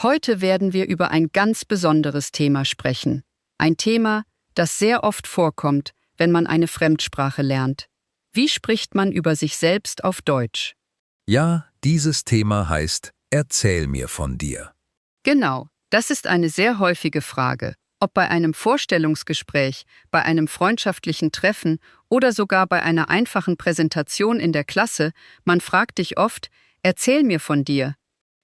Heute werden wir über ein ganz besonderes Thema sprechen. Ein Thema, das sehr oft vorkommt, wenn man eine Fremdsprache lernt. Wie spricht man über sich selbst auf Deutsch? Ja, dieses Thema heißt Erzähl mir von dir. Genau, das ist eine sehr häufige Frage. Ob bei einem Vorstellungsgespräch, bei einem freundschaftlichen Treffen oder sogar bei einer einfachen Präsentation in der Klasse, man fragt dich oft, erzähl mir von dir.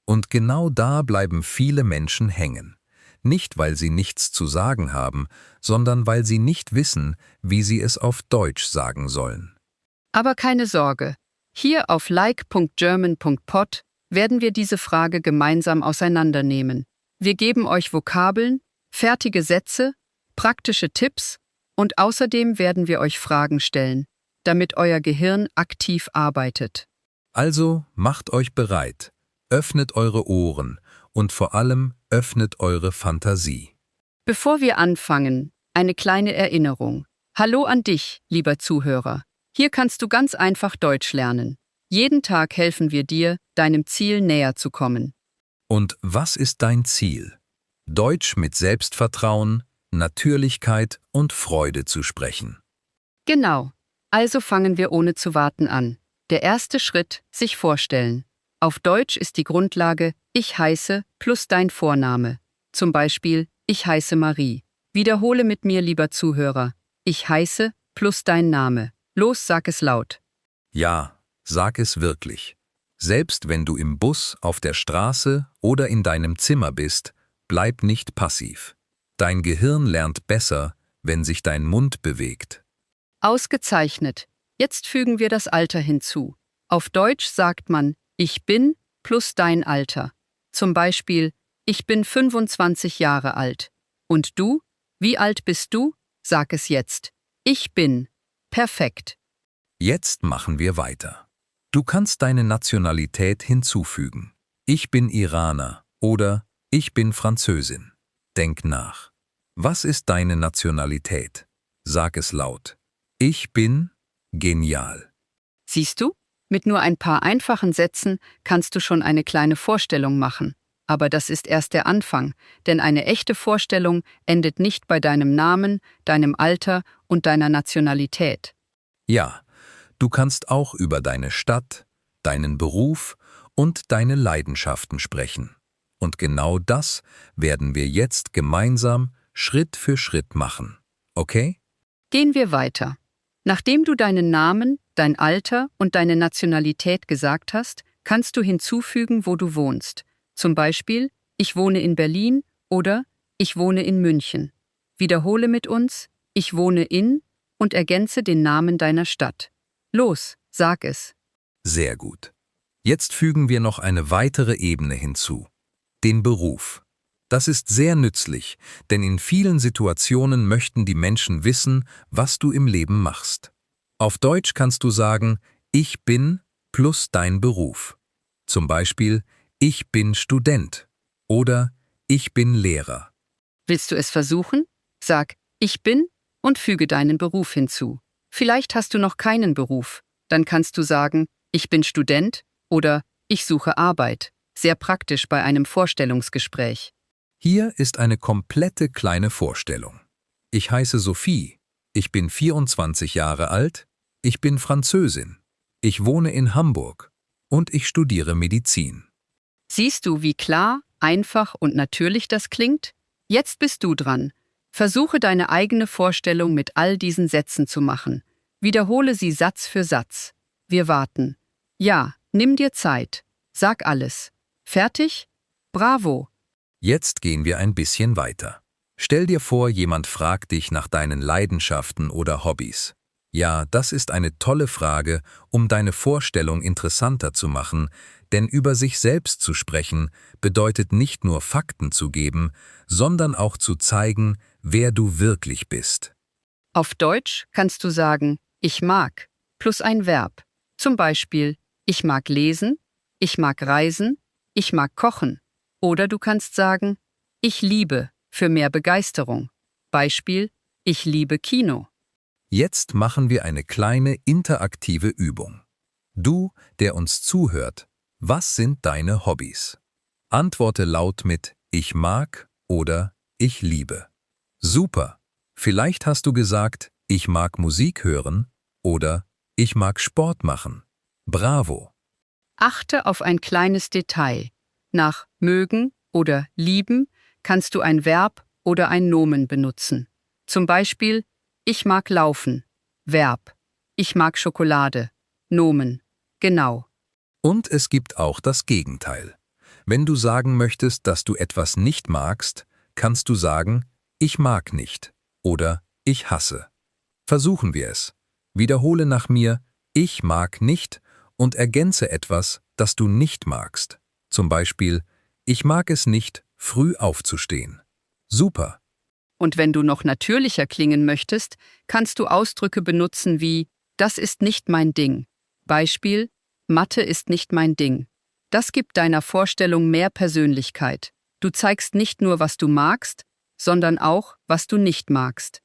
Und genau da bleiben viele Menschen hängen. Nicht, weil sie nichts zu sagen haben, sondern weil sie nicht wissen, wie sie es auf Deutsch sagen sollen. Aber keine Sorge, hier auf like.german.pod werden wir diese Frage gemeinsam auseinandernehmen. Wir geben euch Vokabeln, fertige Sätze, praktische Tipps und außerdem werden wir euch Fragen stellen, damit euer Gehirn aktiv arbeitet. Also macht euch bereit, öffnet eure Ohren und vor allem öffnet eure Fantasie. Bevor wir anfangen, eine kleine Erinnerung. Hallo an dich, lieber Zuhörer. Hier kannst du ganz einfach Deutsch lernen. Jeden Tag helfen wir dir, deinem Ziel näher zu kommen. Und was ist dein Ziel? Deutsch mit Selbstvertrauen, Natürlichkeit und Freude zu sprechen. Genau. Also fangen wir ohne zu warten an. Der erste Schritt, sich vorstellen. Auf Deutsch ist die Grundlage ich heiße plus dein Vorname. Zum Beispiel ich heiße Marie. Wiederhole mit mir, lieber Zuhörer. Ich heiße plus dein Name. Los, sag es laut. Ja, sag es wirklich. Selbst wenn du im Bus, auf der Straße oder in deinem Zimmer bist, bleib nicht passiv. Dein Gehirn lernt besser, wenn sich dein Mund bewegt. Ausgezeichnet. Jetzt fügen wir das Alter hinzu. Auf Deutsch sagt man ich bin plus dein Alter. Zum Beispiel ich bin 25 Jahre alt. Und du? Wie alt bist du? Sag es jetzt. Ich bin. Perfekt. Jetzt machen wir weiter. Du kannst deine Nationalität hinzufügen. Ich bin Iraner oder ich bin Französin. Denk nach. Was ist deine Nationalität? Sag es laut. Ich bin genial. Siehst du? Mit nur ein paar einfachen Sätzen kannst du schon eine kleine Vorstellung machen. Aber das ist erst der Anfang, denn eine echte Vorstellung endet nicht bei deinem Namen, deinem Alter und deiner Nationalität. Ja, du kannst auch über deine Stadt, deinen Beruf und deine Leidenschaften sprechen. Und genau das werden wir jetzt gemeinsam Schritt für Schritt machen. Okay? Gehen wir weiter. Nachdem du deinen Namen, dein Alter und deine Nationalität gesagt hast, kannst du hinzufügen, wo du wohnst. Zum Beispiel, ich wohne in Berlin oder ich wohne in München. Wiederhole mit uns, ich wohne in und ergänze den Namen deiner Stadt. Los, sag es. Sehr gut. Jetzt fügen wir noch eine weitere Ebene hinzu. Den Beruf. Das ist sehr nützlich, denn in vielen Situationen möchten die Menschen wissen, was du im Leben machst. Auf Deutsch kannst du sagen, ich bin plus dein Beruf. Zum Beispiel, ich bin Student oder ich bin Lehrer. Willst du es versuchen? Sag, ich bin und füge deinen Beruf hinzu. Vielleicht hast du noch keinen Beruf. Dann kannst du sagen, ich bin Student oder ich suche Arbeit. Sehr praktisch bei einem Vorstellungsgespräch. Hier ist eine komplette kleine Vorstellung. Ich heiße Sophie, ich bin 24 Jahre alt, ich bin Französin, ich wohne in Hamburg und ich studiere Medizin. Siehst du, wie klar, einfach und natürlich das klingt? Jetzt bist du dran. Versuche deine eigene Vorstellung mit all diesen Sätzen zu machen. Wiederhole sie Satz für Satz. Wir warten. Ja, nimm dir Zeit. Sag alles. Fertig? Bravo! Jetzt gehen wir ein bisschen weiter. Stell dir vor, jemand fragt dich nach deinen Leidenschaften oder Hobbys. Ja, das ist eine tolle Frage, um deine Vorstellung interessanter zu machen, denn über sich selbst zu sprechen bedeutet nicht nur Fakten zu geben, sondern auch zu zeigen, wer du wirklich bist. Auf Deutsch kannst du sagen, ich mag, plus ein Verb. Zum Beispiel, ich mag lesen, ich mag reisen, ich mag kochen. Oder du kannst sagen, ich liebe, für mehr Begeisterung. Beispiel, ich liebe Kino. Jetzt machen wir eine kleine interaktive Übung. Du, der uns zuhört, was sind deine Hobbys? Antworte laut mit Ich mag oder Ich liebe. Super! Vielleicht hast du gesagt, ich mag Musik hören oder ich mag Sport machen. Bravo! Achte auf ein kleines Detail. Nach mögen oder lieben kannst du ein Verb oder ein Nomen benutzen. Zum Beispiel, ich mag laufen. Verb. Ich mag Schokolade. Nomen. Genau. Und es gibt auch das Gegenteil. Wenn du sagen möchtest, dass du etwas nicht magst, kannst du sagen, ich mag nicht oder ich hasse. Versuchen wir es. Wiederhole nach mir, ich mag nicht und ergänze etwas, das du nicht magst. Zum Beispiel, ich mag es nicht, früh aufzustehen. Super. Und wenn du noch natürlicher klingen möchtest, kannst du Ausdrücke benutzen wie das ist nicht mein Ding. Beispiel, Mathe ist nicht mein Ding. Das gibt deiner Vorstellung mehr Persönlichkeit. Du zeigst nicht nur, was du magst, sondern auch, was du nicht magst.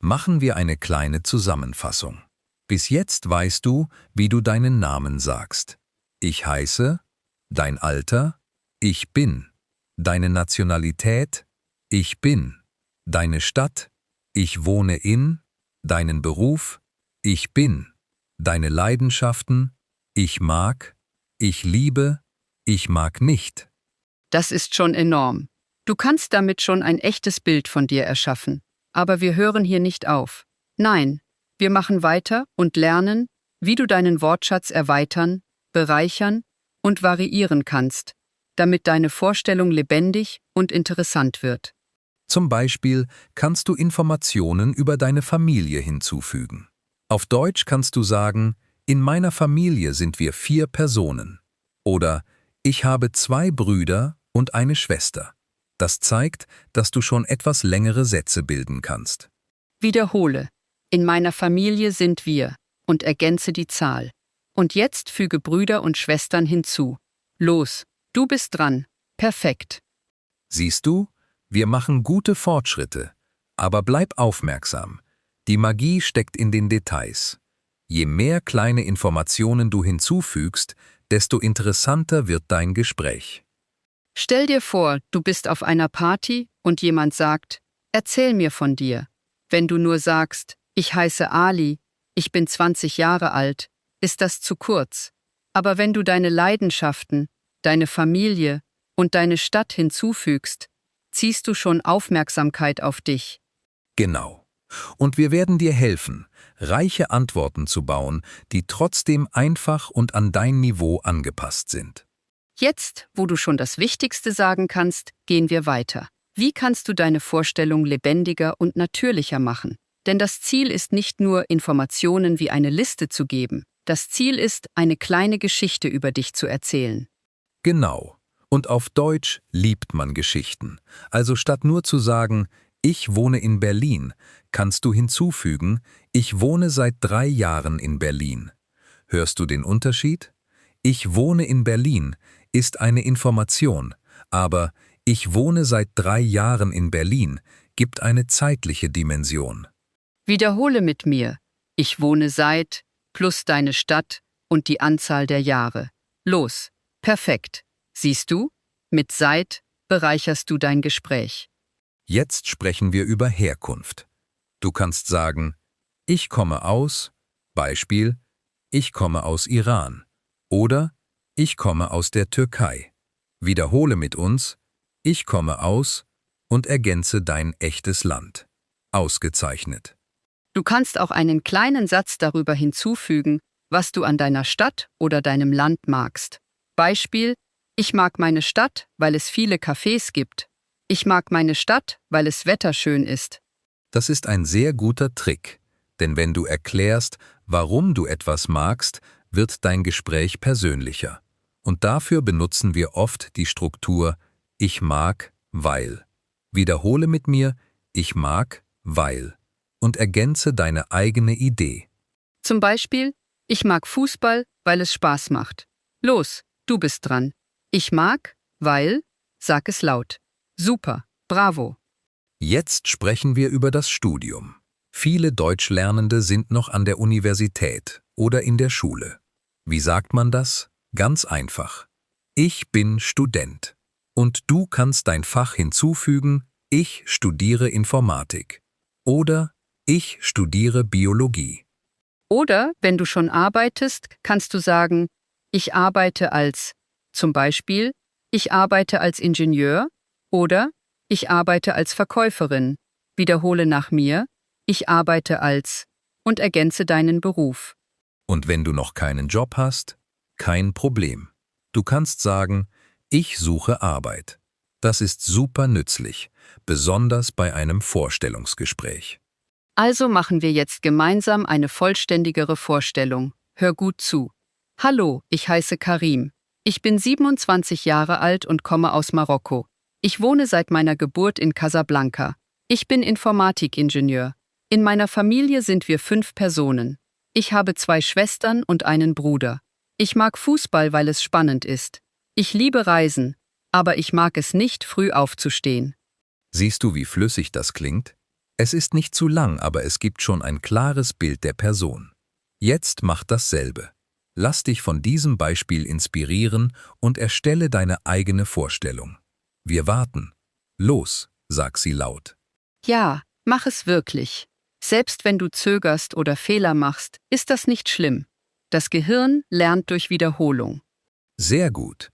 Machen wir eine kleine Zusammenfassung. Bis jetzt weißt du, wie du deinen Namen sagst. Ich heiße, dein Alter, ich bin, deine Nationalität, ich bin, deine Stadt, ich wohne in, deinen Beruf, ich bin, deine Leidenschaften, ich mag, ich liebe, ich mag nicht. Das ist schon enorm. Du kannst damit schon ein echtes Bild von dir erschaffen. Aber wir hören hier nicht auf. Nein, wir machen weiter und lernen, wie du deinen Wortschatz erweitern, bereichern und variieren kannst, damit deine Vorstellung lebendig und interessant wird. Zum Beispiel kannst du Informationen über deine Familie hinzufügen. Auf Deutsch kannst du sagen, in meiner Familie sind wir 4 Personen. Oder ich habe 2 Brüder und eine Schwester. Das zeigt, dass du schon etwas längere Sätze bilden kannst. Wiederhole. In meiner Familie sind wir und ergänze die Zahl. Und jetzt füge Brüder und Schwestern hinzu. Los, du bist dran. Perfekt. Siehst du, wir machen gute Fortschritte. Aber bleib aufmerksam. Die Magie steckt in den Details. Je mehr kleine Informationen du hinzufügst, desto interessanter wird dein Gespräch. Stell dir vor, du bist auf einer Party und jemand sagt, erzähl mir von dir. Wenn du nur sagst, ich heiße Ali, ich bin 20 Jahre alt, ist das zu kurz. Aber wenn du deine Leidenschaften, deine Familie und deine Stadt hinzufügst, ziehst du schon Aufmerksamkeit auf dich. Genau. Und wir werden dir helfen, reiche Antworten zu bauen, die trotzdem einfach und an dein Niveau angepasst sind. Jetzt, wo du schon das Wichtigste sagen kannst, gehen wir weiter. Wie kannst du deine Vorstellung lebendiger und natürlicher machen? Denn das Ziel ist nicht nur, Informationen wie eine Liste zu geben. Das Ziel ist, eine kleine Geschichte über dich zu erzählen. Genau. Und auf Deutsch liebt man Geschichten. Also statt nur zu sagen, ich wohne in Berlin, kannst du hinzufügen, ich wohne seit 3 Jahren in Berlin. Hörst du den Unterschied? Ich wohne in Berlin ist eine Information, aber ich wohne seit 3 Jahren in Berlin gibt eine zeitliche Dimension. Wiederhole mit mir. Ich wohne seit plus deine Stadt und die Anzahl der Jahre. Los. Perfekt. Siehst du? Mit seit bereicherst du dein Gespräch. Jetzt sprechen wir über Herkunft. Du kannst sagen, ich komme aus, Beispiel, ich komme aus Iran oder ich komme aus der Türkei. Wiederhole mit uns, ich komme aus und ergänze dein echtes Land. Ausgezeichnet. Du kannst auch einen kleinen Satz darüber hinzufügen, was du an deiner Stadt oder deinem Land magst. Beispiel, ich mag meine Stadt, weil es viele Cafés gibt. Ich mag meine Stadt, weil es Wetter schön ist. Das ist ein sehr guter Trick, denn wenn du erklärst, warum du etwas magst, wird dein Gespräch persönlicher. Und dafür benutzen wir oft die Struktur ich mag, weil. Wiederhole mit mir ich mag, weil und ergänze deine eigene Idee. Zum Beispiel, ich mag Fußball, weil es Spaß macht. Los, du bist dran. Ich mag, weil, sag es laut. Super, bravo. Jetzt sprechen wir über das Studium. Viele Deutschlernende sind noch an der Universität oder in der Schule. Wie sagt man das? Ganz einfach. Ich bin Student. Und du kannst dein Fach hinzufügen, ich studiere Informatik oder ich studiere Biologie. Oder wenn du schon arbeitest, kannst du sagen, ich arbeite als, zum Beispiel, ich arbeite als Ingenieur oder ich arbeite als Verkäuferin. Wiederhole nach mir, ich arbeite als und ergänze deinen Beruf. Und wenn du noch keinen Job hast, kein Problem. Du kannst sagen, ich suche Arbeit. Das ist super nützlich, besonders bei einem Vorstellungsgespräch. Also machen wir jetzt gemeinsam eine vollständigere Vorstellung. Hör gut zu. Hallo, ich heiße Karim. Ich bin 27 Jahre alt und komme aus Marokko. Ich wohne seit meiner Geburt in Casablanca. Ich bin Informatikingenieur. In meiner Familie sind wir 5 Personen. Ich habe 2 Schwestern und einen Bruder. Ich mag Fußball, weil es spannend ist. Ich liebe Reisen, aber ich mag es nicht, früh aufzustehen. Siehst du, wie flüssig das klingt? Es ist nicht zu lang, aber es gibt schon ein klares Bild der Person. Jetzt mach dasselbe. Lass dich von diesem Beispiel inspirieren und erstelle deine eigene Vorstellung. Wir warten. Los, sag sie laut. Ja, mach es wirklich. Selbst wenn du zögerst oder Fehler machst, ist das nicht schlimm. Das Gehirn lernt durch Wiederholung. Sehr gut.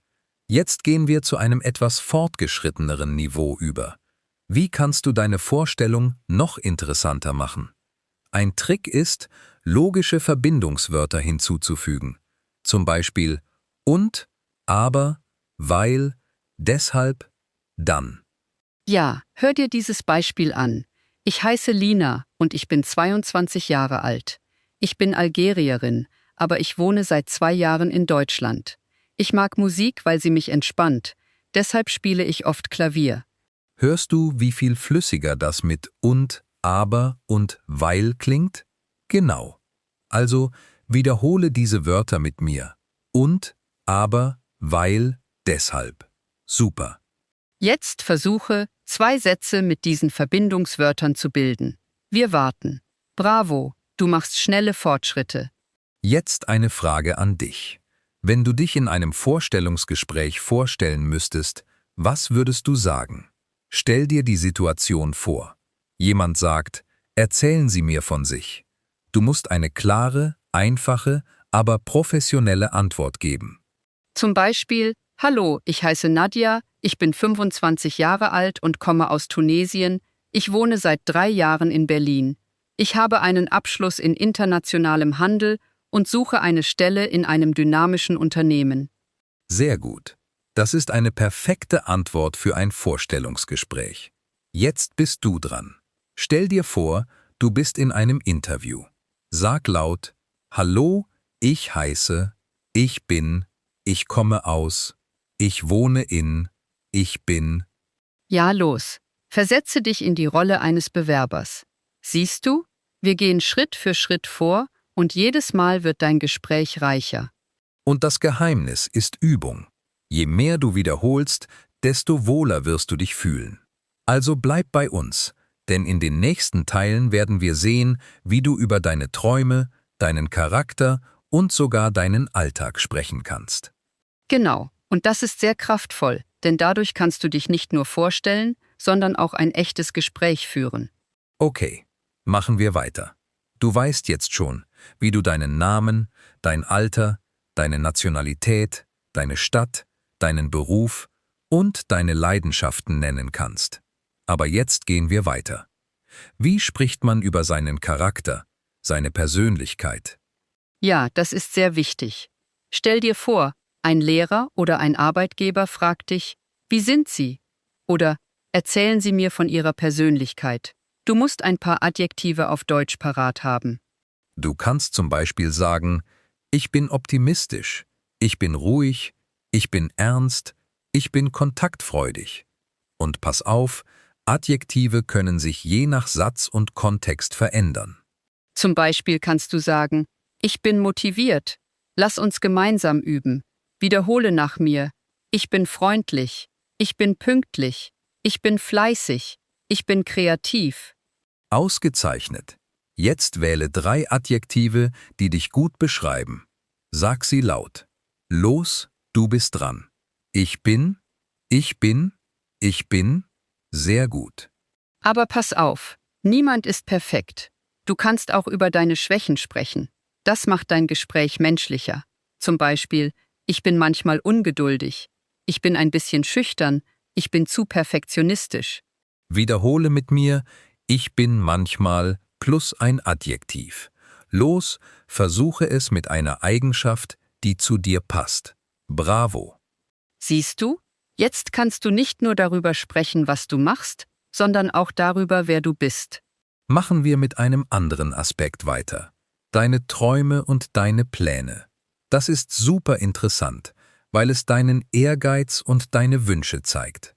Jetzt gehen wir zu einem etwas fortgeschritteneren Niveau über. Wie kannst du deine Vorstellung noch interessanter machen? Ein Trick ist, logische Verbindungswörter hinzuzufügen. Zum Beispiel und, aber, weil, deshalb, dann. Ja, hör dir dieses Beispiel an. Ich heiße Lina und ich bin 22 Jahre alt. Ich bin Algerierin, aber ich wohne seit 2 Jahren in Deutschland. Ich mag Musik, weil sie mich entspannt. Deshalb spiele ich oft Klavier. Hörst du, wie viel flüssiger das mit und, aber und weil klingt? Genau. Also wiederhole diese Wörter mit mir. Und, aber, weil, deshalb. Super. Jetzt versuche, 2 Sätze mit diesen Verbindungswörtern zu bilden. Wir warten. Bravo, du machst schnelle Fortschritte. Jetzt eine Frage an dich. Wenn du dich in einem Vorstellungsgespräch vorstellen müsstest, was würdest du sagen? Stell dir die Situation vor. Jemand sagt, erzählen Sie mir von sich. Du musst eine klare, einfache, aber professionelle Antwort geben. Zum Beispiel, hallo, ich heiße Nadja, ich bin 25 Jahre alt und komme aus Tunesien. Ich wohne seit 3 Jahren in Berlin. Ich habe einen Abschluss in internationalem Handel und suche eine Stelle in einem dynamischen Unternehmen. Sehr gut. Das ist eine perfekte Antwort für ein Vorstellungsgespräch. Jetzt bist du dran. Stell dir vor, du bist in einem Interview. Sag laut, hallo, ich heiße, ich bin, ich komme aus, ich wohne in, ich bin. Ja, los. Versetze dich in die Rolle eines Bewerbers. Siehst du? Wir gehen Schritt für Schritt vor und jedes Mal wird dein Gespräch reicher. Und das Geheimnis ist Übung. Je mehr du wiederholst, desto wohler wirst du dich fühlen. Also bleib bei uns, denn in den nächsten Teilen werden wir sehen, wie du über deine Träume, deinen Charakter und sogar deinen Alltag sprechen kannst. Genau, und das ist sehr kraftvoll, denn dadurch kannst du dich nicht nur vorstellen, sondern auch ein echtes Gespräch führen. Okay, machen wir weiter. Du weißt jetzt schon, wie du deinen Namen, dein Alter, deine Nationalität, deine Stadt, deinen Beruf und deine Leidenschaften nennen kannst. Aber jetzt gehen wir weiter. Wie spricht man über seinen Charakter, seine Persönlichkeit? Ja, das ist sehr wichtig. Stell dir vor, ein Lehrer oder ein Arbeitgeber fragt dich, wie sind Sie? Oder erzählen Sie mir von Ihrer Persönlichkeit. Du musst ein paar Adjektive auf Deutsch parat haben. Du kannst zum Beispiel sagen, ich bin optimistisch, ich bin ruhig, ich bin ernst, ich bin kontaktfreudig. Und pass auf, Adjektive können sich je nach Satz und Kontext verändern. Zum Beispiel kannst du sagen, ich bin motiviert. Lass uns gemeinsam üben. Wiederhole nach mir. Ich bin freundlich. Ich bin pünktlich. Ich bin fleißig. Ich bin kreativ. Ausgezeichnet. Jetzt wähle 3 Adjektive, die dich gut beschreiben. Sag sie laut. Los, du bist dran. Ich bin, Ich bin, sehr gut. Aber pass auf, niemand ist perfekt. Du kannst auch über deine Schwächen sprechen. Das macht dein Gespräch menschlicher. Zum Beispiel, ich bin manchmal ungeduldig. Ich bin ein bisschen schüchtern. Ich bin zu perfektionistisch. Wiederhole mit mir, ich bin manchmal plus ein Adjektiv. Los, versuche es mit einer Eigenschaft, die zu dir passt. Bravo. Siehst du? Jetzt kannst du nicht nur darüber sprechen, was du machst, sondern auch darüber, wer du bist. Machen wir mit einem anderen Aspekt weiter. Deine Träume und deine Pläne. Das ist super interessant, weil es deinen Ehrgeiz und deine Wünsche zeigt.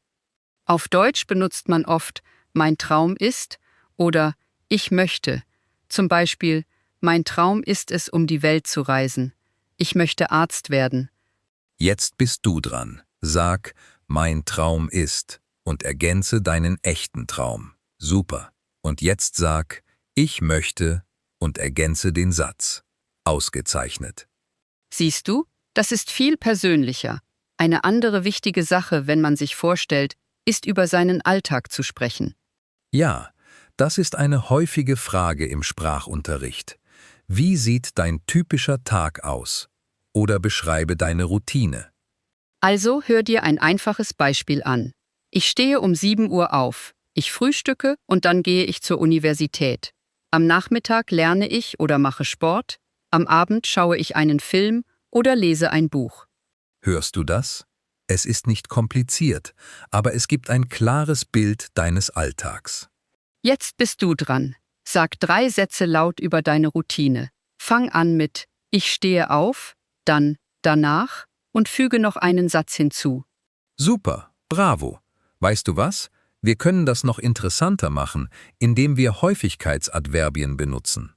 Auf Deutsch benutzt man oft mein Traum ist oder ich möchte. Zum Beispiel, mein Traum ist es, um die Welt zu reisen. Ich möchte Arzt werden. Jetzt bist du dran. Sag, mein Traum ist und ergänze deinen echten Traum. Super. Und jetzt sag, ich möchte und ergänze den Satz. Ausgezeichnet. Siehst du, das ist viel persönlicher. Eine andere wichtige Sache, wenn man sich vorstellt, ist über seinen Alltag zu sprechen. Ja, das ist eine häufige Frage im Sprachunterricht. Wie sieht dein typischer Tag aus? Oder beschreibe deine Routine. Also hör dir ein einfaches Beispiel an. Ich stehe um 7 Uhr auf. Ich frühstücke und dann gehe ich zur Universität. Am Nachmittag lerne ich oder mache Sport. Am Abend schaue ich einen Film oder lese ein Buch. Hörst du das? Es ist nicht kompliziert, aber es gibt ein klares Bild deines Alltags. Jetzt bist du dran. Sag 3 Sätze laut über deine Routine. Fang an mit Ich stehe auf, dann danach und füge noch einen Satz hinzu. Super, bravo. Weißt du was? Wir können das noch interessanter machen, indem wir Häufigkeitsadverbien benutzen.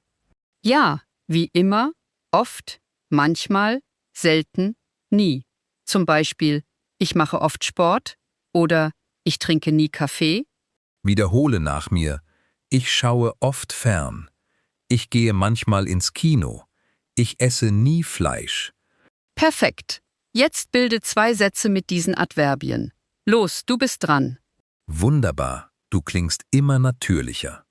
Ja, wie immer, oft, manchmal, selten, nie. Zum Beispiel, ich mache oft Sport oder ich trinke nie Kaffee. Wiederhole nach mir. Ich schaue oft fern. Ich gehe manchmal ins Kino. Ich esse nie Fleisch. Perfekt. Jetzt bilde 2 Sätze mit diesen Adverbien. Los, du bist dran. Wunderbar, du klingst immer natürlicher.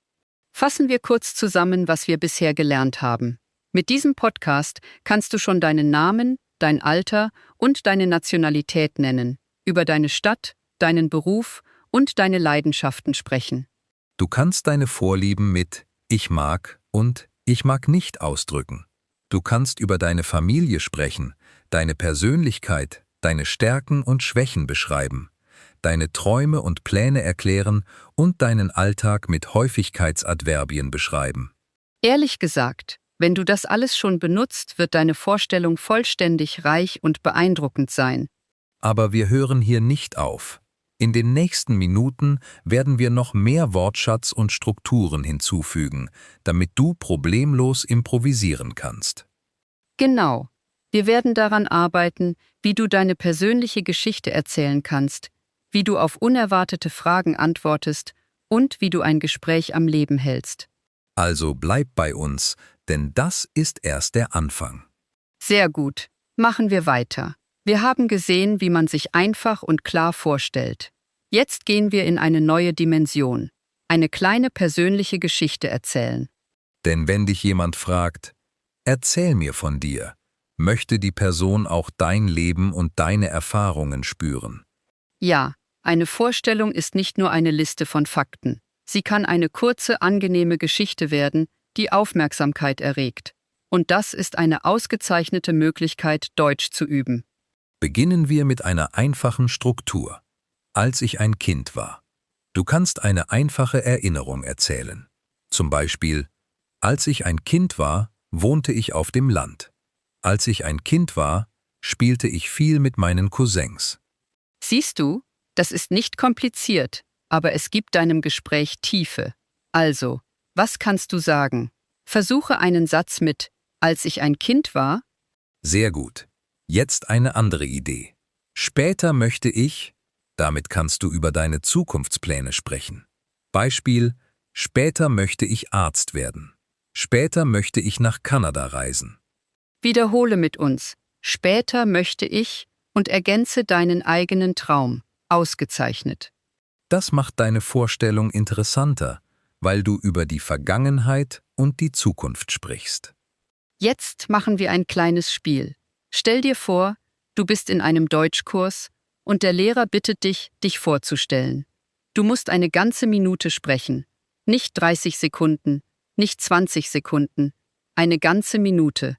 Fassen wir kurz zusammen, was wir bisher gelernt haben. Mit diesem Podcast kannst du schon deinen Namen, dein Alter und deine Nationalität nennen, über deine Stadt, deinen Beruf und deine Leidenschaften sprechen. Du kannst deine Vorlieben mit Ich mag und Ich mag nicht ausdrücken. Du kannst über deine Familie sprechen, deine Persönlichkeit, deine Stärken und Schwächen beschreiben, deine Träume und Pläne erklären und deinen Alltag mit Häufigkeitsadverbien beschreiben. Ehrlich gesagt, wenn du das alles schon benutzt, wird deine Vorstellung vollständig reich und beeindruckend sein. Aber wir hören hier nicht auf. In den nächsten Minuten werden wir noch mehr Wortschatz und Strukturen hinzufügen, damit du problemlos improvisieren kannst. Genau. Wir werden daran arbeiten, wie du deine persönliche Geschichte erzählen kannst, wie du auf unerwartete Fragen antwortest und wie du ein Gespräch am Leben hältst. Also bleib bei uns, denn das ist erst der Anfang. Sehr gut. Machen wir weiter. Wir haben gesehen, wie man sich einfach und klar vorstellt. Jetzt gehen wir in eine neue Dimension. Eine kleine persönliche Geschichte erzählen. Denn wenn dich jemand fragt, erzähl mir von dir, möchte die Person auch dein Leben und deine Erfahrungen spüren. Ja, eine Vorstellung ist nicht nur eine Liste von Fakten. Sie kann eine kurze, angenehme Geschichte werden, die Aufmerksamkeit erregt. Und das ist eine ausgezeichnete Möglichkeit, Deutsch zu üben. Beginnen wir mit einer einfachen Struktur. Als ich ein Kind war. Du kannst eine einfache Erinnerung erzählen. Zum Beispiel, als ich ein Kind war, wohnte ich auf dem Land. Als ich ein Kind war, spielte ich viel mit meinen Cousins. Siehst du, das ist nicht kompliziert, aber es gibt deinem Gespräch Tiefe. Also, was kannst du sagen? Versuche einen Satz mit Als ich ein Kind war. Sehr gut. Jetzt eine andere Idee. Später möchte ich, damit kannst du über deine Zukunftspläne sprechen. Beispiel, später möchte ich Arzt werden. Später möchte ich nach Kanada reisen. Wiederhole mit uns. Später möchte ich und ergänze deinen eigenen Traum. Ausgezeichnet. Das macht deine Vorstellung interessanter, weil du über die Vergangenheit und die Zukunft sprichst. Jetzt machen wir ein kleines Spiel. Stell dir vor, du bist in einem Deutschkurs und der Lehrer bittet dich, dich vorzustellen. Du musst eine ganze Minute sprechen. Nicht 30 Sekunden, nicht 20 Sekunden. Eine ganze Minute.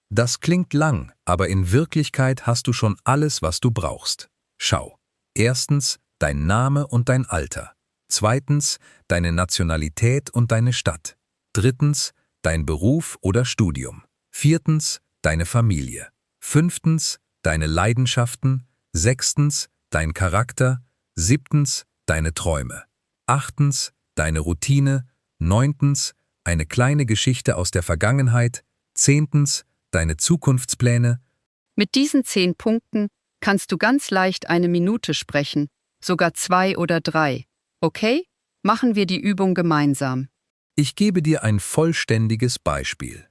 Das klingt lang, aber in Wirklichkeit hast du schon alles, was du brauchst. Schau. Erstens dein Name und dein Alter. Zweitens deine Nationalität und deine Stadt. Drittens dein Beruf oder Studium. Viertens deine Familie. Fünftens deine Leidenschaften. Sechstens dein Charakter. Siebtens deine Träume. Achtens deine Routine. Neuntens eine kleine Geschichte aus der Vergangenheit. Zehntens deine Zukunftspläne. Mit diesen 10 Punkten kannst du ganz leicht eine Minute sprechen, sogar 2 oder 3. Okay? Machen wir die Übung gemeinsam. Ich gebe dir ein vollständiges Beispiel.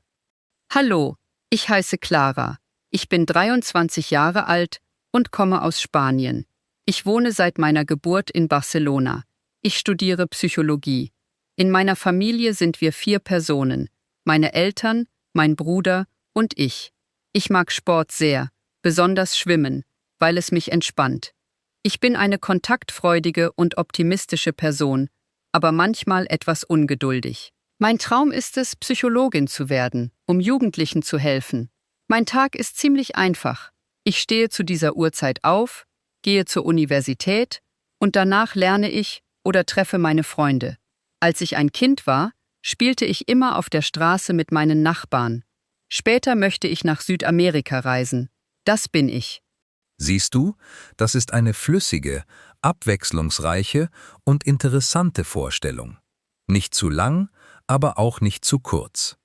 Hallo, ich heiße Clara. Ich bin 23 Jahre alt und komme aus Spanien. Ich wohne seit meiner Geburt in Barcelona. Ich studiere Psychologie. In meiner Familie sind wir 4 Personen. Meine Eltern, mein Bruder und ich. Ich mag Sport sehr, besonders Schwimmen, weil es mich entspannt. Ich bin eine kontaktfreudige und optimistische Person, aber manchmal etwas ungeduldig. Mein Traum ist es, Psychologin zu werden, um Jugendlichen zu helfen. Mein Tag ist ziemlich einfach. Ich stehe zu dieser Uhrzeit auf, gehe zur Universität und danach lerne ich oder treffe meine Freunde. Als ich ein Kind war, spielte ich immer auf der Straße mit meinen Nachbarn. Später möchte ich nach Südamerika reisen. Das bin ich. Siehst du, das ist eine flüssige, abwechslungsreiche und interessante Vorstellung. Nicht zu lang, aber auch nicht zu kurz.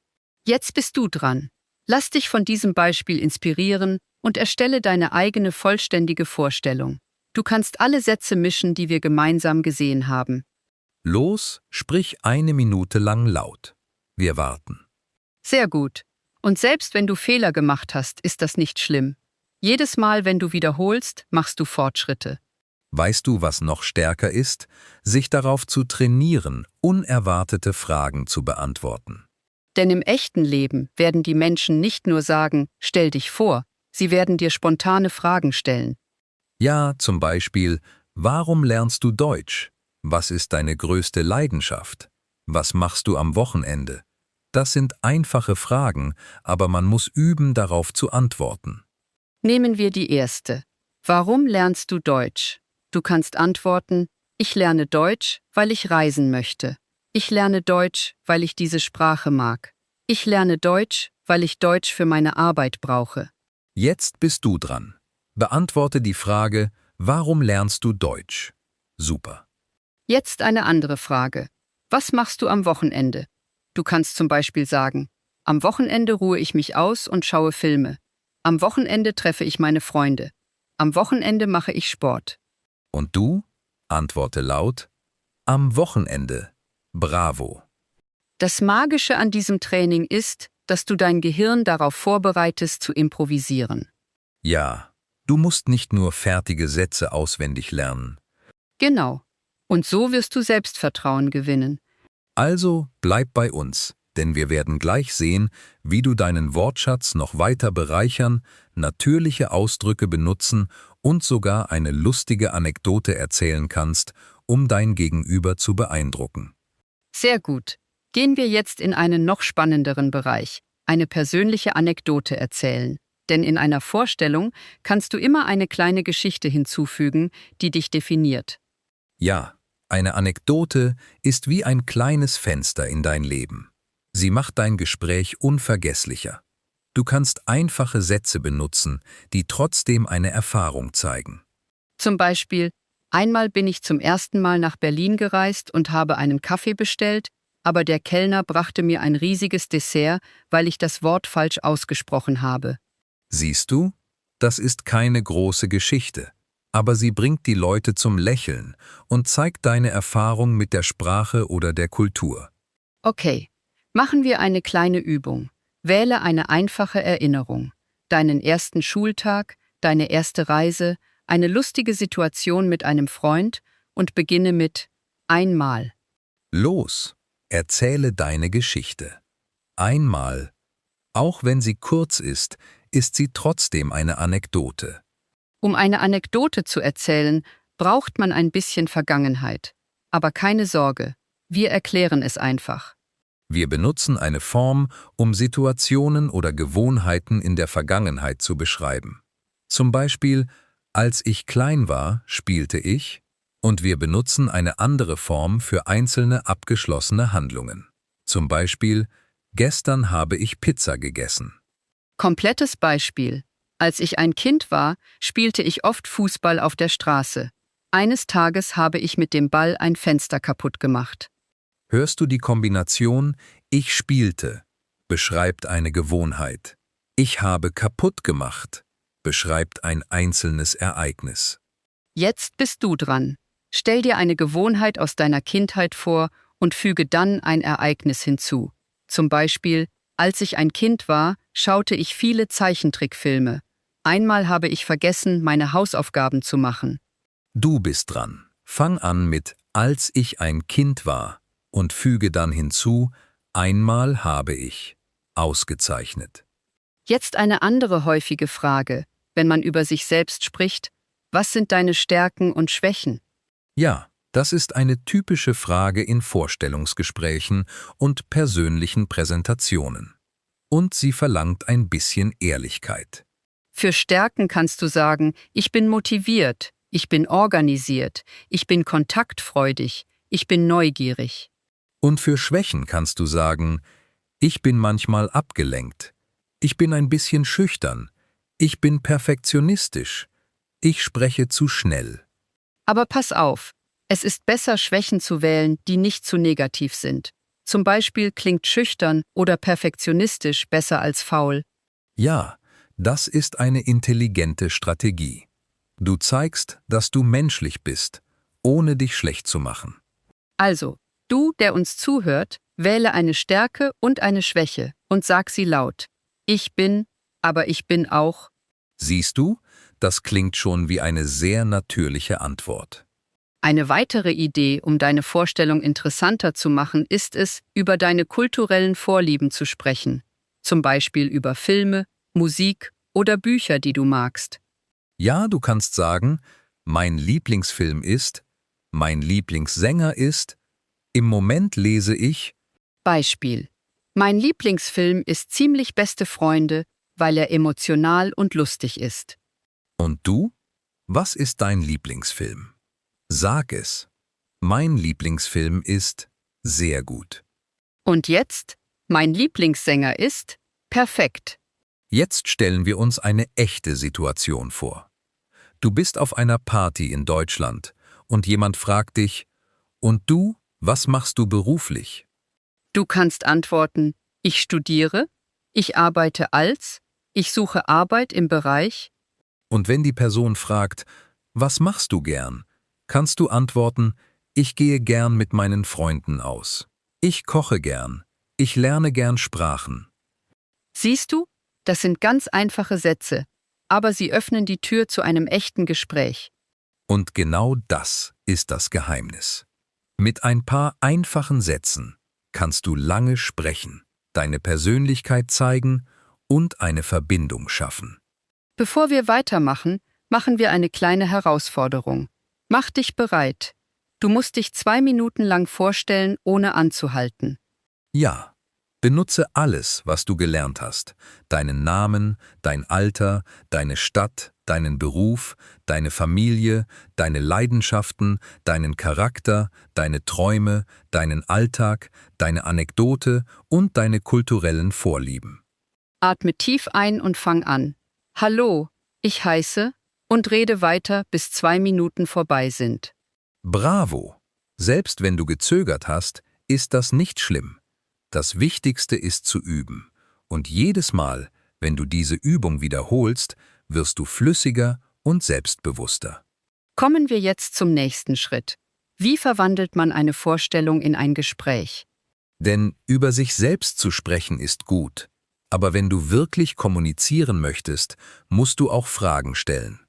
Jetzt bist du dran. Lass dich von diesem Beispiel inspirieren und erstelle deine eigene vollständige Vorstellung. Du kannst alle Sätze mischen, die wir gemeinsam gesehen haben. Los, sprich 1 Minute lang laut. Wir warten. Sehr gut. Und selbst wenn du Fehler gemacht hast, ist das nicht schlimm. Jedes Mal, wenn du wiederholst, machst du Fortschritte. Weißt du, was noch stärker ist? Sich darauf zu trainieren, unerwartete Fragen zu beantworten. Denn im echten Leben werden die Menschen nicht nur sagen, stell dich vor, sie werden dir spontane Fragen stellen. Ja, zum Beispiel, warum lernst du Deutsch? Was ist deine größte Leidenschaft? Was machst du am Wochenende? Das sind einfache Fragen, aber man muss üben, darauf zu antworten. Nehmen wir die erste. Warum lernst du Deutsch? Du kannst antworten, ich lerne Deutsch, weil ich reisen möchte. Ich lerne Deutsch, weil ich diese Sprache mag. Ich lerne Deutsch, weil ich Deutsch für meine Arbeit brauche. Jetzt bist du dran. Beantworte die Frage, warum lernst du Deutsch? Super. Jetzt eine andere Frage. Was machst du am Wochenende? Du kannst zum Beispiel sagen, am Wochenende ruhe ich mich aus und schaue Filme. Am Wochenende treffe ich meine Freunde. Am Wochenende mache ich Sport. Und du? Antworte laut, am Wochenende. Bravo. Das Magische an diesem Training ist, dass du dein Gehirn darauf vorbereitest, zu improvisieren. Ja, du musst nicht nur fertige Sätze auswendig lernen. Genau. Und so wirst du Selbstvertrauen gewinnen. Also bleib bei uns, denn wir werden gleich sehen, wie du deinen Wortschatz noch weiter bereichern, natürliche Ausdrücke benutzen und sogar eine lustige Anekdote erzählen kannst, um dein Gegenüber zu beeindrucken. Sehr gut. Gehen wir jetzt in einen noch spannenderen Bereich, eine persönliche Anekdote erzählen. Denn in einer Vorstellung kannst du immer eine kleine Geschichte hinzufügen, die dich definiert. Ja, eine Anekdote ist wie ein kleines Fenster in dein Leben. Sie macht dein Gespräch unvergesslicher. Du kannst einfache Sätze benutzen, die trotzdem eine Erfahrung zeigen. Zum Beispiel, einmal bin ich zum ersten Mal nach Berlin gereist und habe einen Kaffee bestellt, aber der Kellner brachte mir ein riesiges Dessert, weil ich das Wort falsch ausgesprochen habe. Siehst du? Das ist keine große Geschichte, aber sie bringt die Leute zum Lächeln und zeigt deine Erfahrung mit der Sprache oder der Kultur. Okay, machen wir eine kleine Übung. Wähle eine einfache Erinnerung. Deinen ersten Schultag, deine erste Reise, eine lustige Situation mit einem Freund und beginne mit einmal. Los, erzähle deine Geschichte. Einmal, auch wenn sie kurz ist sie trotzdem eine Anekdote. Um eine Anekdote zu erzählen, braucht man ein bisschen Vergangenheit. Aber keine Sorge, wir erklären es einfach. Wir benutzen eine Form, um Situationen oder Gewohnheiten in der Vergangenheit zu beschreiben. Zum Beispiel, als ich klein war, spielte ich, und wir benutzen eine andere Form für einzelne abgeschlossene Handlungen. Zum Beispiel, gestern habe ich Pizza gegessen. Komplettes Beispiel. Als ich ein Kind war, spielte ich oft Fußball auf der Straße. Eines Tages habe ich mit dem Ball ein Fenster kaputt gemacht. Hörst du die Kombination ich spielte, beschreibt eine Gewohnheit. Ich habe kaputt gemacht, beschreibt ein einzelnes Ereignis. Jetzt bist du dran. Stell dir eine Gewohnheit aus deiner Kindheit vor und füge dann ein Ereignis hinzu. Zum Beispiel, als ich ein Kind war, schaute ich viele Zeichentrickfilme. Einmal habe ich vergessen, meine Hausaufgaben zu machen. Du bist dran. Fang an mit als ich ein Kind war und füge dann hinzu einmal habe ich. Ausgezeichnet. Jetzt eine andere häufige Frage, wenn man über sich selbst spricht: Was sind deine Stärken und Schwächen? Ja, das ist eine typische Frage in Vorstellungsgesprächen und persönlichen Präsentationen. Und sie verlangt ein bisschen Ehrlichkeit. Für Stärken kannst du sagen: Ich bin motiviert, ich bin organisiert, ich bin kontaktfreudig, ich bin neugierig. Und für Schwächen kannst du sagen, ich bin manchmal abgelenkt, ich bin ein bisschen schüchtern, ich bin perfektionistisch, ich spreche zu schnell. Aber pass auf, es ist besser, Schwächen zu wählen, die nicht zu negativ sind. Zum Beispiel klingt schüchtern oder perfektionistisch besser als faul. Ja, das ist eine intelligente Strategie. Du zeigst, dass du menschlich bist, ohne dich schlecht zu machen. Also, du, der uns zuhört, wähle eine Stärke und eine Schwäche und sag sie laut. Ich bin, aber ich bin auch. Siehst du, das klingt schon wie eine sehr natürliche Antwort. Eine weitere Idee, um deine Vorstellung interessanter zu machen, ist es, über deine kulturellen Vorlieben zu sprechen. Zum Beispiel über Filme, Musik oder Bücher, die du magst. Ja, du kannst sagen, mein Lieblingsfilm ist, mein Lieblingssänger ist, im Moment lese ich. Beispiel: Mein Lieblingsfilm ist Ziemlich beste Freunde, weil er emotional und lustig ist. Und du? Was ist dein Lieblingsfilm? Sag es. Mein Lieblingsfilm ist sehr gut. Und jetzt? Mein Lieblingssänger ist perfekt. Jetzt stellen wir uns eine echte Situation vor. Du bist auf einer Party in Deutschland und jemand fragt dich, und du, was machst du beruflich? Du kannst antworten: Ich studiere, ich arbeite als, ich suche Arbeit im Bereich. Und wenn die Person fragt, was machst du gern, kannst du antworten, ich gehe gern mit meinen Freunden aus. Ich koche gern. Ich lerne gern Sprachen. Siehst du, das sind ganz einfache Sätze, aber sie öffnen die Tür zu einem echten Gespräch. Und genau das ist das Geheimnis. Mit ein paar einfachen Sätzen kannst du lange sprechen, deine Persönlichkeit zeigen und eine Verbindung schaffen. Bevor wir weitermachen, machen wir eine kleine Herausforderung. Mach dich bereit. Du musst dich 2 Minuten lang vorstellen, ohne anzuhalten. Ja, benutze alles, was du gelernt hast. Deinen Namen, dein Alter, deine Stadt, deinen Beruf, deine Familie, deine Leidenschaften, deinen Charakter, deine Träume, deinen Alltag, deine Anekdote und deine kulturellen Vorlieben. Atme tief ein und fang an. Hallo, ich heiße, und rede weiter, bis 2 Minuten vorbei sind. Bravo! Selbst wenn du gezögert hast, ist das nicht schlimm. Das Wichtigste ist zu üben. Und jedes Mal, wenn du diese Übung wiederholst, wirst du flüssiger und selbstbewusster. Kommen wir jetzt zum nächsten Schritt. Wie verwandelt man eine Vorstellung in ein Gespräch? Denn über sich selbst zu sprechen ist gut. Aber wenn du wirklich kommunizieren möchtest, musst du auch Fragen stellen.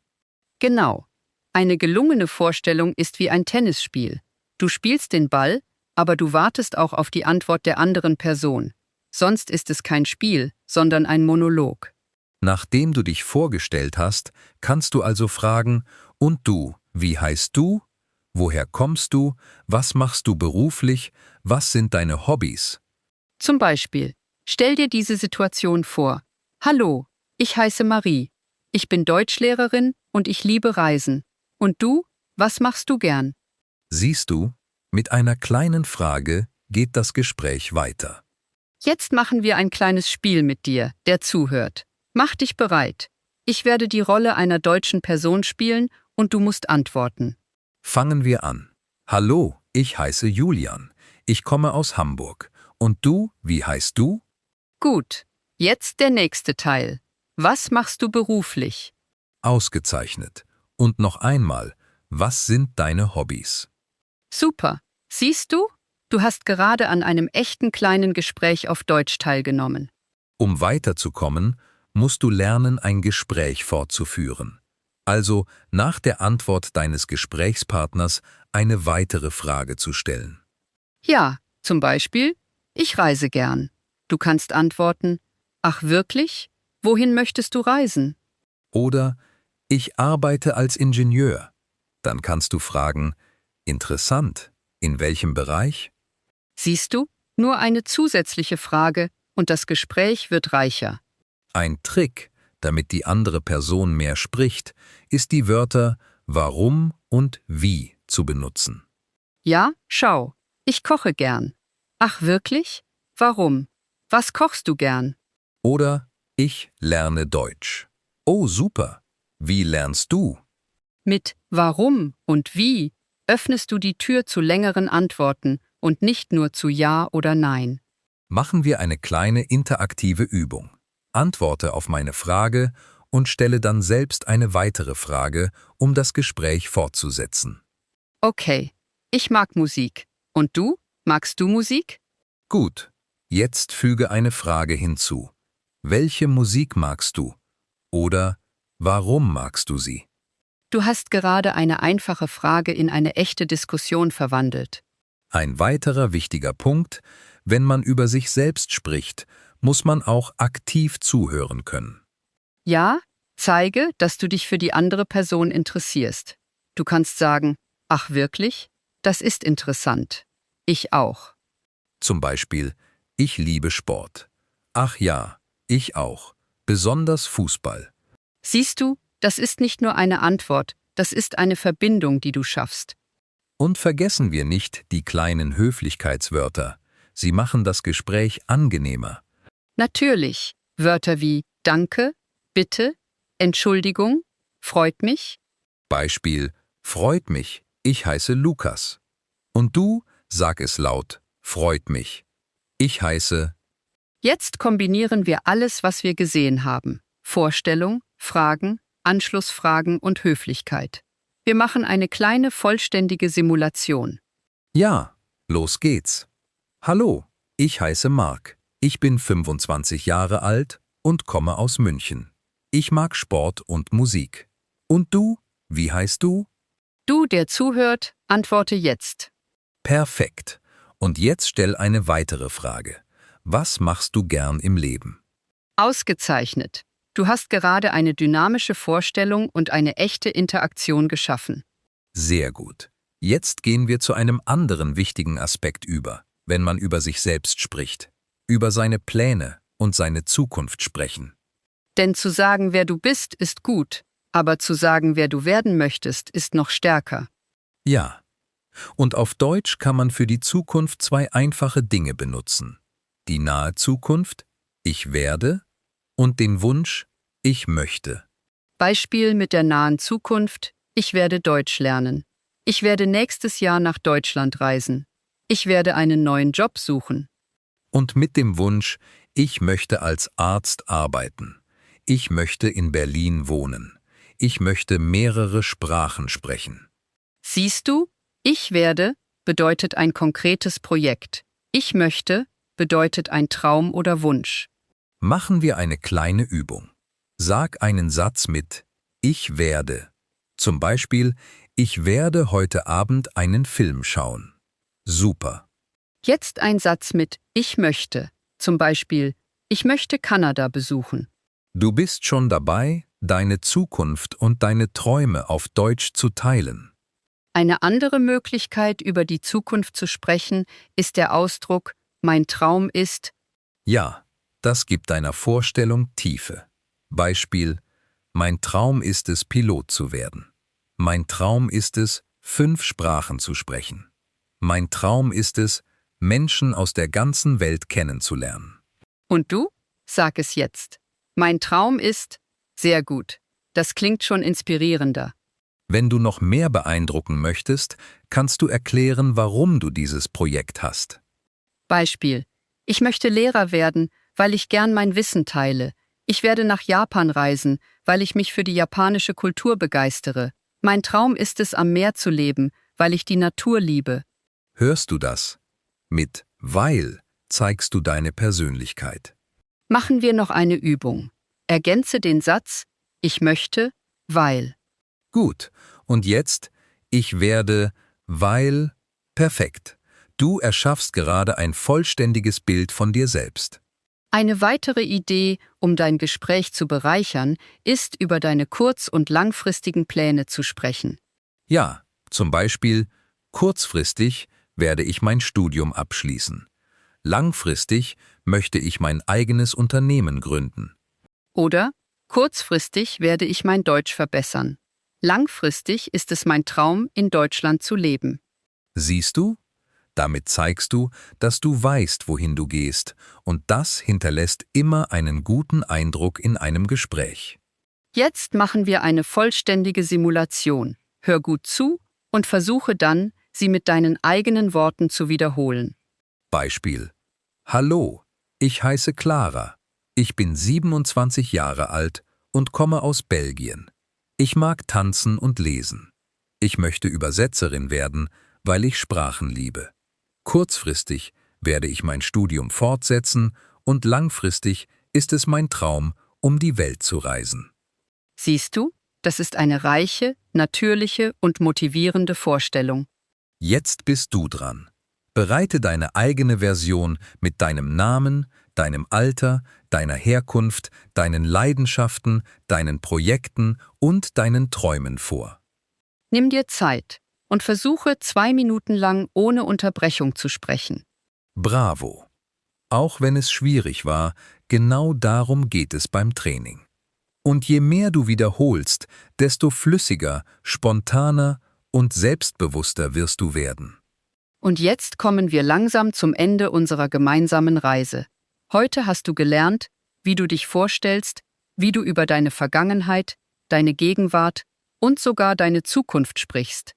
Genau, Eine gelungene Vorstellung ist wie ein Tennisspiel. Du spielst den Ball, aber du wartest auch auf die Antwort der anderen Person. Sonst ist es kein Spiel, sondern ein Monolog. Nachdem du dich vorgestellt hast, kannst du also fragen, und du, wie heißt du? Woher kommst du? Was machst du beruflich? Was sind deine Hobbys? Zum Beispiel, stell dir diese Situation vor. Hallo, ich heiße Marie. Ich bin Deutschlehrerin und ich liebe Reisen. Und du? Was machst du gern? Siehst du, mit einer kleinen Frage geht das Gespräch weiter. Jetzt machen wir ein kleines Spiel mit dir, der zuhört. Mach dich bereit. Ich werde die Rolle einer deutschen Person spielen und du musst antworten. Fangen wir an. Hallo, ich heiße Julian. Ich komme aus Hamburg. Und du, wie heißt du? Gut, jetzt der nächste Teil. Was machst du beruflich? Ausgezeichnet. Und noch einmal, was sind deine Hobbys? Super. Siehst du? Du hast gerade an einem echten kleinen Gespräch auf Deutsch teilgenommen. Um weiterzukommen, musst du lernen, ein Gespräch fortzuführen. Also nach der Antwort deines Gesprächspartners eine weitere Frage zu stellen. Ja, zum Beispiel, ich reise gern. Du kannst antworten, ach wirklich? Wohin möchtest du reisen? Oder ich arbeite als Ingenieur. Dann kannst du fragen, interessant, in welchem Bereich? Siehst du, nur eine zusätzliche Frage und das Gespräch wird reicher. Ein Trick, damit die andere Person mehr spricht, ist die Wörter warum und wie zu benutzen. Ja, schau, ich koche gern. Ach wirklich? Warum? Was kochst du gern? Oder ich lerne Deutsch. Oh, super. Wie lernst du? Mit warum und wie öffnest du die Tür zu längeren Antworten und nicht nur zu Ja oder Nein. Machen wir eine kleine interaktive Übung. Antworte auf meine Frage und stelle dann selbst eine weitere Frage, um das Gespräch fortzusetzen. Okay, ich mag Musik. Und du? Magst du Musik? Gut, jetzt füge eine Frage hinzu. Welche Musik magst du? Oder warum magst du sie? Du hast gerade eine einfache Frage in eine echte Diskussion verwandelt. Ein weiterer wichtiger Punkt, wenn man über sich selbst spricht, muss man auch aktiv zuhören können. Ja, zeige, dass du dich für die andere Person interessierst. Du kannst sagen, ach wirklich? Das ist interessant. Ich auch. Zum Beispiel, ich liebe Sport. Ach ja, ich auch. Besonders Fußball. Siehst du, das ist nicht nur eine Antwort, das ist eine Verbindung, die du schaffst. Und vergessen wir nicht die kleinen Höflichkeitswörter. Sie machen das Gespräch angenehmer. Natürlich, Wörter wie Danke, Bitte, Entschuldigung, freut mich. Beispiel, freut mich, ich heiße Lukas. Und du, sag es laut, freut mich. Ich heiße. Jetzt kombinieren wir alles, was wir gesehen haben. Vorstellung, Fragen, Anschlussfragen und Höflichkeit. Wir machen eine kleine, vollständige Simulation. Ja, los geht's. Hallo, ich heiße Marc. Ich bin 25 Jahre alt und komme aus München. Ich mag Sport und Musik. Und du, wie heißt du? Du, der zuhört, antworte jetzt. Perfekt. Und jetzt stell eine weitere Frage. Was machst du gern im Leben? Ausgezeichnet. Du hast gerade eine dynamische Vorstellung und eine echte Interaktion geschaffen. Sehr gut. Jetzt gehen wir zu einem anderen wichtigen Aspekt über, wenn man über sich selbst spricht. Über seine Pläne und seine Zukunft sprechen. Denn zu sagen, wer du bist, ist gut, aber zu sagen, wer du werden möchtest, ist noch stärker. Ja. Und auf Deutsch kann man für die Zukunft zwei einfache Dinge benutzen. Die nahe Zukunft, ich werde, und den Wunsch, ich möchte. Beispiel mit der nahen Zukunft, ich werde Deutsch lernen. Ich werde nächstes Jahr nach Deutschland reisen. Ich werde einen neuen Job suchen. Und mit dem Wunsch, ich möchte als Arzt arbeiten. Ich möchte in Berlin wohnen. Ich möchte mehrere Sprachen sprechen. Siehst du, ich werde bedeutet ein konkretes Projekt. Ich möchte bedeutet ein Traum oder Wunsch. Machen wir eine kleine Übung. Sag einen Satz mit Ich werde. Zum Beispiel, ich werde heute Abend einen Film schauen. Super. Jetzt ein Satz mit Ich möchte. Zum Beispiel, ich möchte Kanada besuchen. Du bist schon dabei, deine Zukunft und deine Träume auf Deutsch zu teilen. Eine andere Möglichkeit, über die Zukunft zu sprechen, ist der Ausdruck Mein Traum ist. Ja, das gibt deiner Vorstellung Tiefe. Beispiel: Mein Traum ist es, Pilot zu werden. Mein Traum ist es, 5 Sprachen zu sprechen. Mein Traum ist es, Menschen aus der ganzen Welt kennenzulernen. Und du? Sag es jetzt. Mein Traum ist. Sehr gut. Das klingt schon inspirierender. Wenn du noch mehr beeindrucken möchtest, kannst du erklären, warum du dieses Projekt hast. Beispiel. Ich möchte Lehrer werden, weil ich gern mein Wissen teile. Ich werde nach Japan reisen, weil ich mich für die japanische Kultur begeistere. Mein Traum ist es, am Meer zu leben, weil ich die Natur liebe. Hörst du das? Mit weil zeigst du deine Persönlichkeit. Machen wir noch eine Übung. Ergänze den Satz Ich möchte, weil. Gut, und jetzt, ich werde, weil, perfekt. Du erschaffst gerade ein vollständiges Bild von dir selbst. Eine weitere Idee, um dein Gespräch zu bereichern, ist, über deine kurz- und langfristigen Pläne zu sprechen. Ja, zum Beispiel, kurzfristig werde ich mein Studium abschließen. Langfristig möchte ich mein eigenes Unternehmen gründen. Oder kurzfristig werde ich mein Deutsch verbessern. Langfristig ist es mein Traum, in Deutschland zu leben. Siehst du? Damit zeigst du, dass du weißt, wohin du gehst, und das hinterlässt immer einen guten Eindruck in einem Gespräch. Jetzt machen wir eine vollständige Simulation. Hör gut zu und versuche dann, sie mit deinen eigenen Worten zu wiederholen. Beispiel: Hallo, ich heiße Clara. Ich bin 27 Jahre alt und komme aus Belgien. Ich mag tanzen und lesen. Ich möchte Übersetzerin werden, weil ich Sprachen liebe. Kurzfristig werde ich mein Studium fortsetzen und langfristig ist es mein Traum, um die Welt zu reisen. Siehst du, das ist eine reiche, natürliche und motivierende Vorstellung. Jetzt bist du dran. Bereite deine eigene Version mit deinem Namen, deinem Alter, deiner Herkunft, deinen Leidenschaften, deinen Projekten und deinen Träumen vor. Nimm dir Zeit und versuche 2 Minuten lang ohne Unterbrechung zu sprechen. Bravo! Auch wenn es schwierig war, genau darum geht es beim Training. Und je mehr du wiederholst, desto flüssiger, spontaner und selbstbewusster wirst du werden. Und jetzt kommen wir langsam zum Ende unserer gemeinsamen Reise. Heute hast du gelernt, wie du dich vorstellst, wie du über deine Vergangenheit, deine Gegenwart und sogar deine Zukunft sprichst.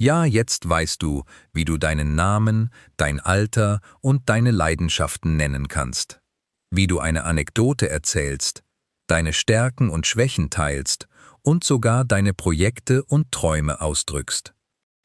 Ja, jetzt weißt du, wie du deinen Namen, dein Alter und deine Leidenschaften nennen kannst. Wie du eine Anekdote erzählst, deine Stärken und Schwächen teilst und sogar deine Projekte und Träume ausdrückst.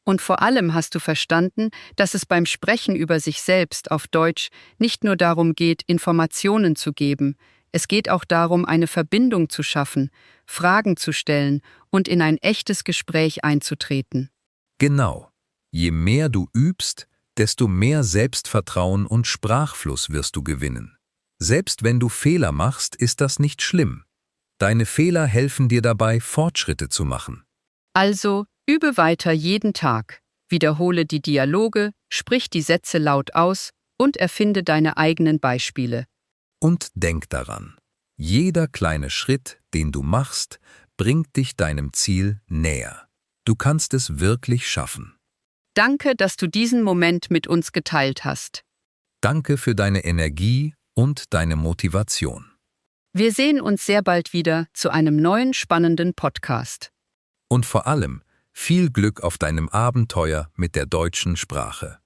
Und vor allem hast du verstanden, dass es beim Sprechen über sich selbst auf Deutsch nicht nur darum geht, Informationen zu geben, es geht auch darum, eine Verbindung zu schaffen, Fragen zu stellen und in ein echtes Gespräch einzutreten. Genau. Je mehr du übst, desto mehr Selbstvertrauen und Sprachfluss wirst du gewinnen. Selbst wenn du Fehler machst, ist das nicht schlimm. Deine Fehler helfen dir dabei, Fortschritte zu machen. Also, übe weiter jeden Tag, wiederhole die Dialoge, sprich die Sätze laut aus und erfinde deine eigenen Beispiele. Und denk daran, jeder kleine Schritt, den du machst, bringt dich deinem Ziel näher. Du kannst es wirklich schaffen. Danke, dass du diesen Moment mit uns geteilt hast. Danke für deine Energie und deine Motivation. Wir sehen uns sehr bald wieder zu einem neuen spannenden Podcast. Und vor allem viel Glück auf deinem Abenteuer mit der deutschen Sprache.